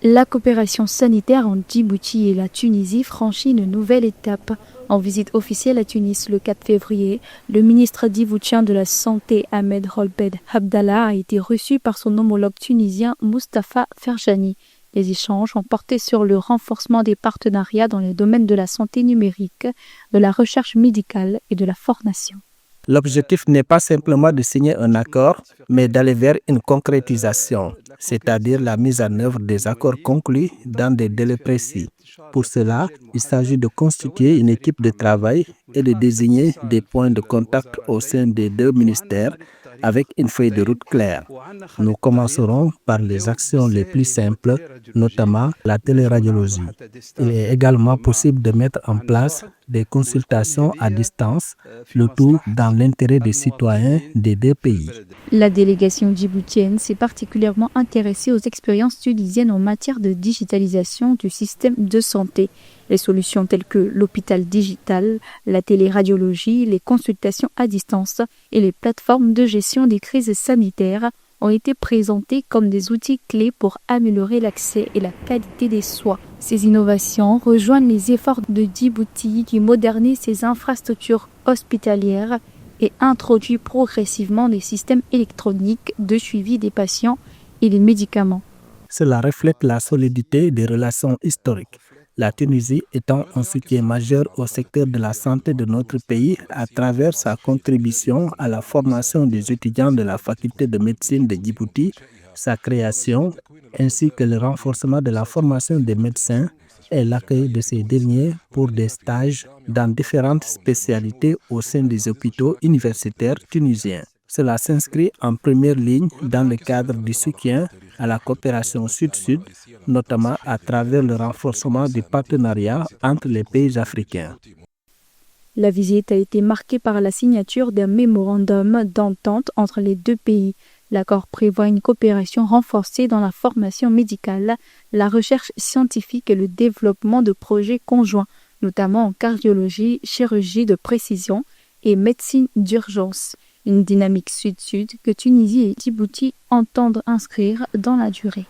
La coopération sanitaire entre Djibouti et la Tunisie franchit une nouvelle étape. En visite officielle à Tunis le 4 février, le ministre djiboutien de la Santé Ahmed Ould Abdallah a été reçu par son homologue tunisien Moustapha Ferjani. Les échanges ont porté sur le renforcement des partenariats dans les domaines de la santé numérique, de la recherche médicale et de la formation. L'objectif n'est pas simplement de signer un accord, mais d'aller vers une concrétisation, c'est-à-dire la mise en œuvre des accords conclus dans des délais précis. Pour cela, il s'agit de constituer une équipe de travail et de désigner des points de contact au sein des deux ministères avec une feuille de route claire. Nous commencerons par les actions les plus simples, notamment la téléradiologie. Il est également possible de mettre en place des consultations à distance, le tout dans l'intérêt des citoyens des deux pays. La délégation djiboutienne s'est particulièrement intéressée aux expériences tunisiennes en matière de digitalisation du système de santé. Les solutions telles que l'hôpital digital, la téléradiologie, les consultations à distance et les plateformes de gestion des crises sanitaires ont été présentées comme des outils clés pour améliorer l'accès et la qualité des soins. Ces innovations rejoignent les efforts de Djibouti qui modernise ses infrastructures hospitalières et introduit progressivement des systèmes électroniques de suivi des patients et des médicaments. Cela reflète la solidité des relations historiques. La Tunisie étant un soutien majeur au secteur de la santé de notre pays à travers sa contribution à la formation des étudiants de la faculté de médecine de Djibouti, sa création, ainsi que le renforcement de la formation des médecins et l'accueil de ces derniers pour des stages dans différentes spécialités au sein des hôpitaux universitaires tunisiens. Cela s'inscrit en première ligne dans le cadre du soutien à la coopération Sud-Sud, notamment à travers le renforcement du partenariat entre les pays africains. La visite a été marquée par la signature d'un mémorandum d'entente entre les deux pays. L'accord prévoit une coopération renforcée dans la formation médicale, la recherche scientifique et le développement de projets conjoints, notamment en cardiologie, chirurgie de précision et médecine d'urgence. Une dynamique sud-sud que Tunisie et Djibouti entendent inscrire dans la durée.